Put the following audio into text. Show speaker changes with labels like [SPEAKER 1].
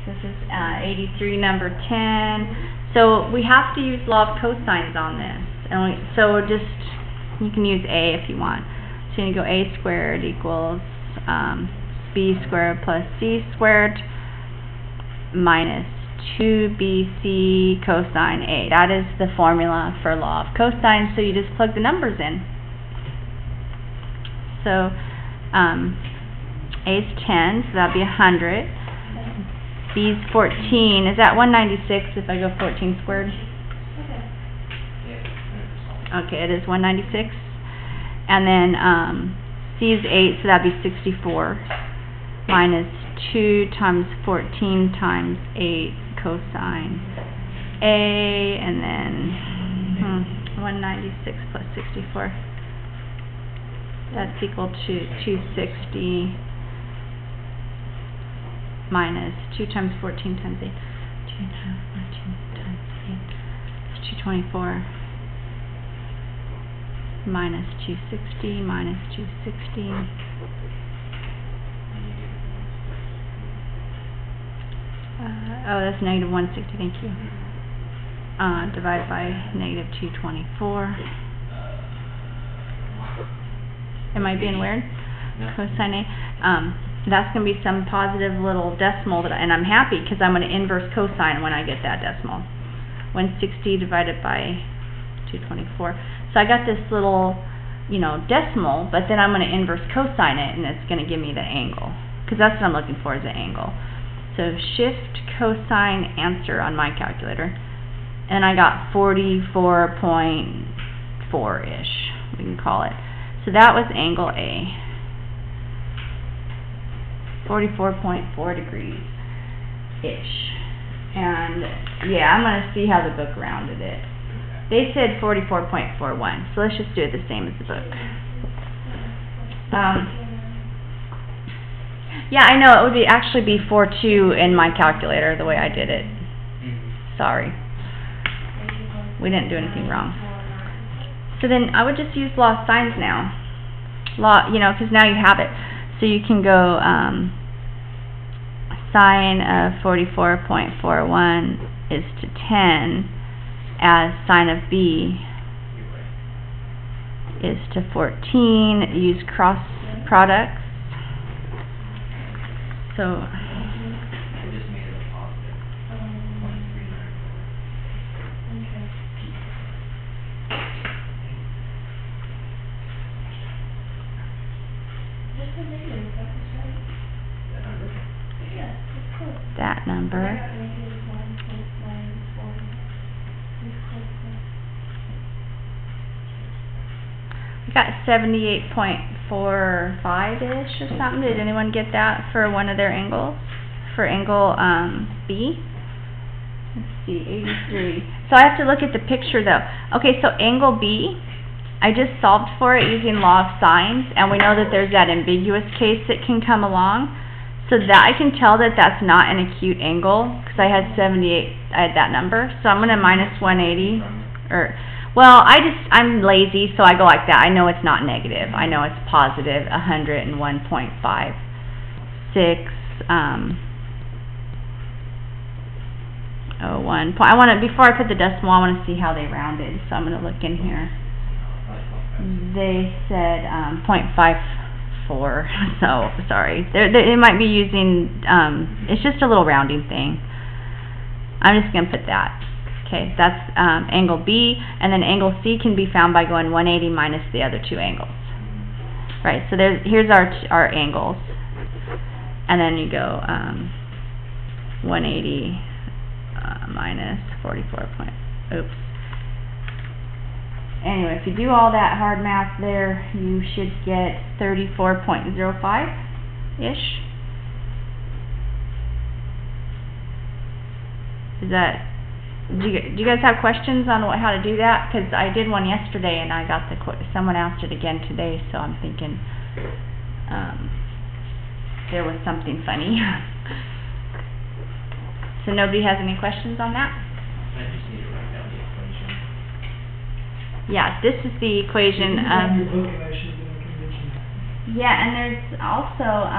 [SPEAKER 1] This is 83, number 10. So we have to use law of cosines on this. And so just, you can use A if you want. So you go A squared equals B squared plus C squared minus 2BC cosine A. That is the formula for law of cosine. So you just plug the numbers in. So A is 10, so that'd be 100. B is 14. Is that 196 if I go 14 squared? Okay, it is 196. And then C is 8, so that'd be 64. Minus 2 times 14 times 8 cosine A, and then 196 plus 64. That's equal to 260 minus 2 times 14 times 8. 2 times 14 times 8 is 224 minus 260 minus 260. Oh, that's negative 160, thank you. Divided by negative 224. Am I being weird? No. Cosine A. That's going to be some positive little decimal, and I'm happy because I'm going to inverse cosine when I get that decimal. 160 divided by 224. So I got this little, decimal, but then I'm going to inverse cosine it, and it's going to give me the angle, because that's what I'm looking for, is the angle. So shift cosine answer on my calculator, and I got 44.4-ish, we can call it. So that was angle A, 44.4 degrees-ish. And yeah, I'm going to see how the book rounded it. They said 44.41, so let's just do it the same as the book. Yeah, I know, it would actually be 42 in my calculator, the way I did it. Sorry. We didn't do anything wrong. So then I would just use law of sines now. Because now you have it. So you can go sine of 44.41 is to 10, as sine of B is to 14. Use cross products. So that number. We got 78.45-ish or something. Did anyone get that for one of their angles? For angle B? Let's see, 83. So I have to look at the picture though. Okay, so angle B, I just solved for it using law of sines, and we know that there's that ambiguous case that can come along. So that I can tell that that's not an acute angle, because I had 78, I had that number. So I'm going to minus 180, well, I'm lazy, so I go like that. I know it's not negative. I know it's positive 101.56. Before I put the decimal, I want to see how they rounded. So I'm going to look in here. They said 0.54. So sorry. They might be using. It's just a little rounding thing. I'm just going to put that. Okay, that's angle B, and then angle C can be found by going 180 minus the other two angles. Right, so here's our angles, and then you go 180 minus 44 point, oops. Anyway, if you do all that hard math there, you should get 34.05-ish. Is that... Do you guys have questions on how to do that? Because I did one yesterday and I got someone asked it again today, so I'm thinking there was something funny. So nobody has any questions on that?
[SPEAKER 2] I just need to write down the equation.
[SPEAKER 1] Yeah, this is the equation. Yeah, and there's also